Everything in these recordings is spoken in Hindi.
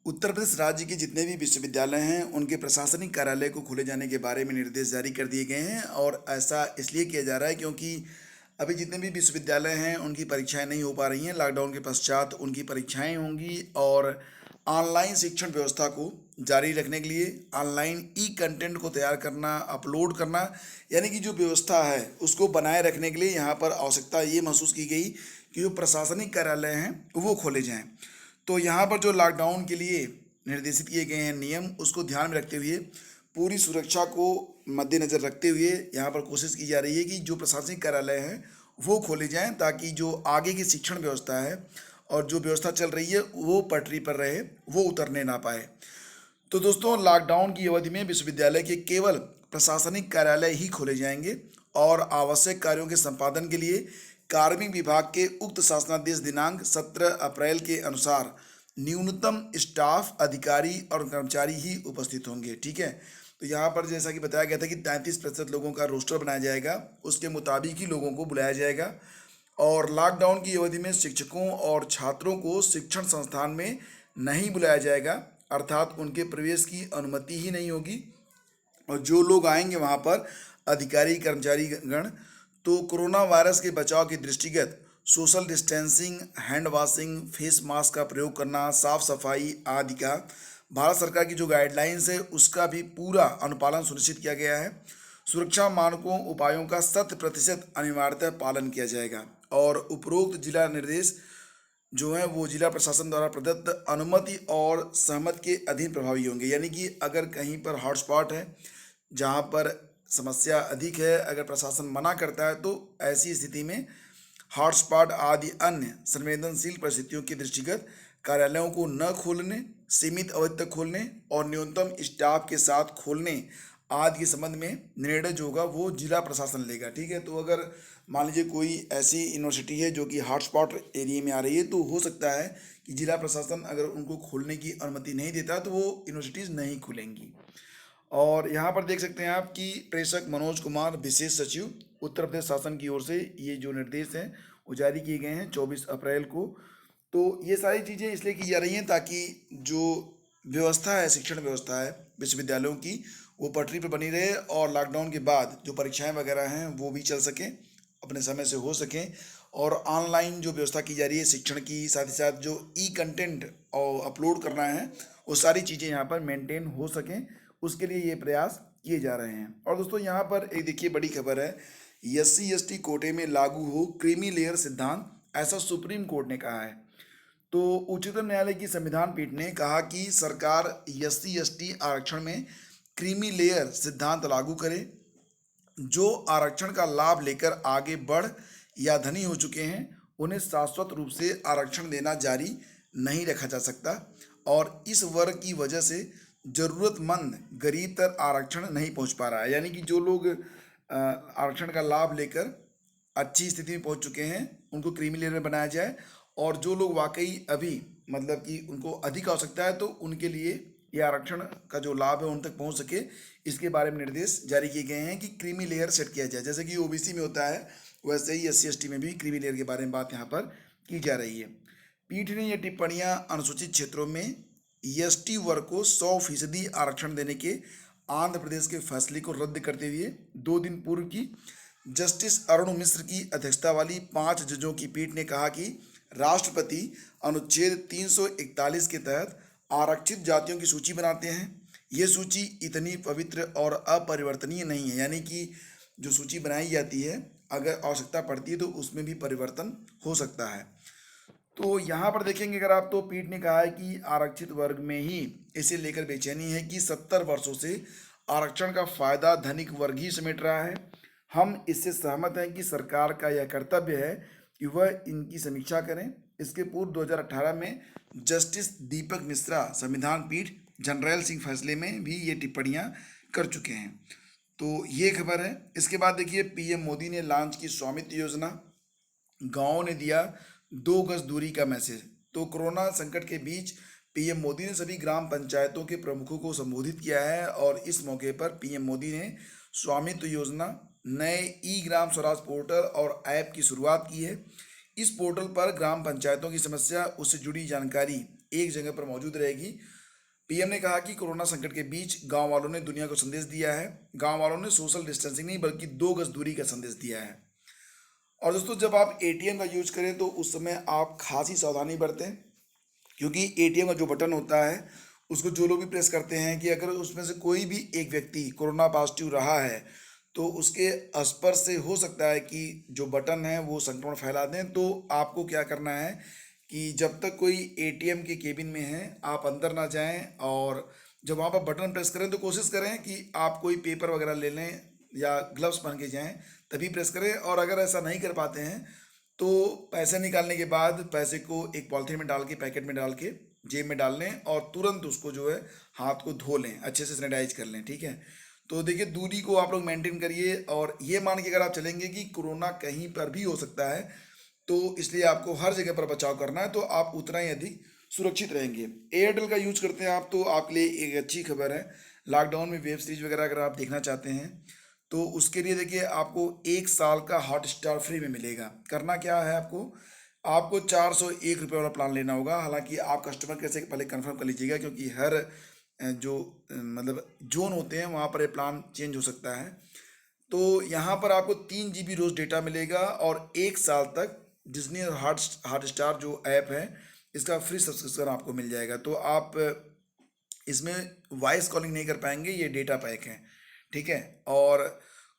उत्तर प्रदेश राज्य के जितने भी विश्वविद्यालय हैं, उनके प्रशासनिक कार्यालय को खोले जाने के बारे में निर्देश जारी कर दिए गए हैं और ऐसा इसलिए किया जा रहा है क्योंकि अभी जितने भी विश्वविद्यालय हैं, उनकी परीक्षाएं नहीं हो पा रही हैं। लॉकडाउन के पश्चात उनकी परीक्षाएं होंगी और ऑनलाइन शिक्षण व्यवस्था को जारी रखने के लिए ऑनलाइन ई कंटेंट को तैयार करना, अपलोड करना, यानी कि जो व्यवस्था है उसको बनाए रखने के लिए यहाँ पर आवश्यकता ये महसूस की गई कि जो प्रशासनिक कार्यालय हैं वो खोले जाएँ। तो यहाँ पर जो लॉकडाउन के लिए निर्देशित किए गए हैं नियम, उसको ध्यान में रखते हुए पूरी सुरक्षा को मद्देनज़र रखते हुए यहाँ पर कोशिश की जा रही है कि जो प्रशासनिक कार्यालय हैं वो खोले जाएं, ताकि जो आगे की शिक्षण व्यवस्था है और जो व्यवस्था चल रही है वो पटरी पर रहे, वो उतरने ना पाए। तो दोस्तों, लॉकडाउन की अवधि में विश्वविद्यालय के केवल प्रशासनिक कार्यालय ही खोले जाएंगे और आवश्यक कार्यों के संपादन के लिए कार्मिक विभाग के उक्त शासनादेश दिनांक 17 अप्रैल के अनुसार न्यूनतम स्टाफ, अधिकारी और कर्मचारी ही उपस्थित होंगे। ठीक है, तो यहाँ पर जैसा कि बताया गया था कि 33% लोगों का रोस्टर बनाया जाएगा, उसके मुताबिक ही लोगों को बुलाया जाएगा। और लॉकडाउन की अवधि में शिक्षकों और छात्रों को शिक्षण संस्थान में नहीं बुलाया जाएगा, अर्थात उनके प्रवेश की अनुमति ही नहीं होगी। और जो लोग आएंगे वहाँ पर अधिकारी कर्मचारी गण, तो कोरोना वायरस के बचाव के दृष्टिगत social distancing, hand washing, face mask का प्रयोग करना, साफ सफाई आदि का भारत सरकार की जो गाइडलाइंस है उसका भी पूरा अनुपालन सुनिश्चित किया गया है। सुरक्षा मानकों उपायों का 100% अनिवार्यतः पालन किया जाएगा और उपरोक्त जिला निर्देश जो है वो जिला प्रशासन द्वारा प्रदत्त अनुमति और सहमति के अधीन प्रभावी होंगे। यानी कि अगर कहीं पर हॉटस्पॉट है, जहाँ पर समस्या अधिक है, अगर प्रशासन मना करता है, तो ऐसी स्थिति में हॉटस्पॉट आदि अन्य संवेदनशील परिस्थितियों के दृष्टिगत कार्यालयों को न खोलने, सीमित अवधि तक खोलने और न्यूनतम स्टाफ के साथ खोलने आदि के संबंध में निर्णय जो होगा वो जिला प्रशासन लेगा। ठीक है, तो अगर मान लीजिए कोई ऐसी यूनिवर्सिटी है जो कि हॉटस्पॉट एरिया में आ रही है, तो हो सकता है कि जिला प्रशासन अगर उनको खोलने की अनुमति नहीं देता तो वो यूनिवर्सिटीज़ नहीं खुलेंगी। और यहाँ पर देख सकते हैं आप कि प्रेषक मनोज कुमार, विशेष सचिव, उत्तर प्रदेश शासन की ओर से ये जो निर्देश हैं वो जारी किए गए हैं 24 अप्रैल को। तो ये सारी चीज़ें इसलिए की जा रही हैं ताकि जो व्यवस्था है, शिक्षण व्यवस्था है विश्वविद्यालयों की, वो पटरी पर बनी रहे और लॉकडाउन के बाद जो परीक्षाएं वगैरह हैं वो भी चल सकें, अपने समय से हो सकें। और ऑनलाइन जो व्यवस्था की जा रही है शिक्षण की, साथ ही साथ जो ई कंटेंट और अपलोड करना है, वो सारी चीज़ें यहाँ पर मेंटेन हो सकें, उसके लिए ये प्रयास किए जा रहे हैं। और दोस्तों, यहाँ पर एक देखिए बड़ी खबर है, SC/ST कोटे में लागू हो क्रीमी लेयर सिद्धांत, ऐसा सुप्रीम कोर्ट ने कहा है। तो उच्चतम न्यायालय की संविधान पीठ ने कहा कि सरकार SC/ST आरक्षण में क्रीमी लेयर सिद्धांत लागू करे। जो आरक्षण का लाभ लेकर आगे बढ़ या धनी हो चुके हैं, उन्हें शाश्वत रूप से आरक्षण देना जारी नहीं रखा जा सकता और इस वर्ग की वजह से जरूरतमंद गरीब तक आरक्षण नहीं पहुंच पा रहा है। यानी कि जो लोग आरक्षण का लाभ लेकर अच्छी स्थिति में पहुंच चुके हैं, उनको क्रीमी लेयर में बनाया जाए, और जो लोग वाकई अभी मतलब कि उनको अधिक आवश्यकता है, तो उनके लिए ये आरक्षण का जो लाभ है उन तक पहुंच सके, इसके बारे में निर्देश जारी किए गए हैं कि क्रीमी लेयर सेट किया जाए। जैसे कि OBC में होता है, वैसे ही SC/ST में भी क्रीमी लेयर के बारे में बात यहाँ पर की जा रही है। पीठ ने ये टिप्पणियाँ अनुसूचित क्षेत्रों में ST वर्ग को 100% आरक्षण देने के आंध्र प्रदेश के फैसले को रद्द करते हुए 2 दिन पूर्व की जस्टिस अरुण मिश्र की अध्यक्षता वाली 5 जजों की पीठ ने कहा कि राष्ट्रपति अनुच्छेद 341 के तहत आरक्षित जातियों की सूची बनाते हैं। ये सूची इतनी पवित्र और अपरिवर्तनीय नहीं है, यानी कि जो सूची बनाई जाती है, अगर आवश्यकता पड़ती है तो उसमें भी परिवर्तन हो सकता है। तो यहाँ पर देखेंगे अगर आप, तो पीठ ने कहा है कि आरक्षित वर्ग में ही इसे लेकर बेचैनी है कि 70 वर्षों से आरक्षण का फायदा धनिक वर्ग ही समेट रहा है। हम इससे सहमत हैं कि सरकार का यह कर्तव्य है कि वह इनकी समीक्षा करें। इसके पूर्व 2018 में जस्टिस दीपक मिश्रा संविधान पीठ जनरल सिंह फैसले में भी ये टिप्पणियां कर चुके हैं। तो ये खबर है। इसके बाद देखिए, PM मोदी ने लॉन्च की स्वामित्व योजना, गाँव ने दिया 2 गज दूरी का मैसेज। तो कोरोना संकट के बीच PM मोदी ने सभी ग्राम पंचायतों के प्रमुखों को संबोधित किया है और इस मौके पर PM मोदी ने स्वामित्व योजना, नए ग्राम स्वराज पोर्टल और ऐप की शुरुआत की है। इस पोर्टल पर ग्राम पंचायतों की समस्या, उससे जुड़ी जानकारी एक जगह पर मौजूद रहेगी। पीएम ने कहा कि कोरोना संकट के बीच गांव वालों ने दुनिया को संदेश दिया है। गांव वालों ने सोशल डिस्टेंसिंग नहीं बल्कि 2 गज दूरी का संदेश दिया है। और दोस्तों, जब आप एटीएम का यूज करें तो उस समय आप खासी सावधानी बरतें, क्योंकि एटीएम का जो बटन होता है उसको जो लोग भी प्रेस करते हैं कि अगर उसमें से कोई भी एक व्यक्ति कोरोना पॉजिटिव रहा है तो उसके स्पर्श से हो सकता है कि जो बटन है वो संक्रमण फैला दें। तो आपको क्या करना है कि जब तक कोई एटीएम के केबिन में है आप अंदर ना जाएं, और जब वहाँ पर बटन प्रेस करें तो कोशिश करें कि आप कोई पेपर वगैरह ले लें या ग्लव्स पहन के जाएं, तभी प्रेस करें। और अगर ऐसा नहीं कर पाते हैं तो पैसे निकालने के बाद पैसे को एक पॉलिथीन में डाल के, पैकेट में डाल के जेब में डाल लें और तुरंत उसको जो है हाथ को धो लें, अच्छे से सैनिटाइज कर लें, ठीक है। तो देखिए, दूरी को आप लोग मेंटेन करिए और ये मान के अगर आप चलेंगे कि कोरोना कहीं पर भी हो सकता है तो इसलिए आपको हर जगह पर बचाव करना है, तो आप उतना ही अधिक सुरक्षित रहेंगे। एयरटेल का यूज करते हैं आप तो आपके लिए एक अच्छी खबर है। लॉकडाउन में वेब सीरीज वगैरह अगर आप देखना चाहते हैं तो उसके लिए देखिए आपको 1 साल का हॉटस्टार फ्री में मिलेगा। करना क्या है, आपको 401 रुपये वाला प्लान लेना होगा। हालांकि आप कस्टमर केयर से पहले कंफर्म कर लीजिएगा, क्योंकि हर जो मतलब जोन होते हैं वहाँ पर ये प्लान चेंज हो सकता है। तो यहाँ पर आपको 3 GB रोज़ डेटा मिलेगा और 1 साल तक डिज्नी और हॉटस्टार जो ऐप है इसका फ्री सब्सक्रिप्शन आपको मिल जाएगा। तो आप इसमें वॉइस कॉलिंग नहीं कर पाएंगे, ये डेटा पैक है, ठीक है। और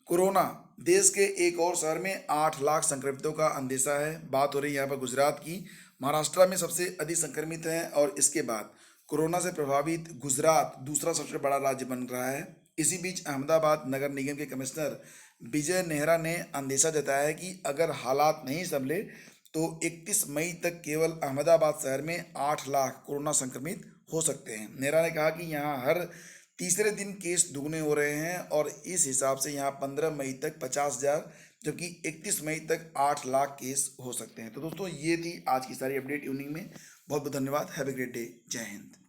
कोरोना, देश के एक और शहर में 8 लाख संक्रमितों का अंदेशा है। बात हो रही है यहाँ पर गुजरात की। महाराष्ट्र में सबसे अधिक संक्रमित हैं और इसके बाद कोरोना से प्रभावित गुजरात दूसरा सबसे बड़ा राज्य बन रहा है। इसी बीच अहमदाबाद नगर निगम के कमिश्नर विजय नेहरा ने अंदेशा जताया है कि अगर हालात नहीं संभले तो 31 मई तक केवल अहमदाबाद शहर में 8 लाख कोरोना संक्रमित हो सकते हैं। नेहरा ने कहा कि यहाँ हर तीसरे दिन केस दुगने हो रहे हैं और इस हिसाब से यहाँ 15 मई तक 50,000 जबकि 31 मई तक 8 लाख केस हो सकते हैं। तो दोस्तों, ये थी आज की सारी अपडेट इवनिंग में। बहुत बहुत धन्यवाद। Have a great day. जय हिंद।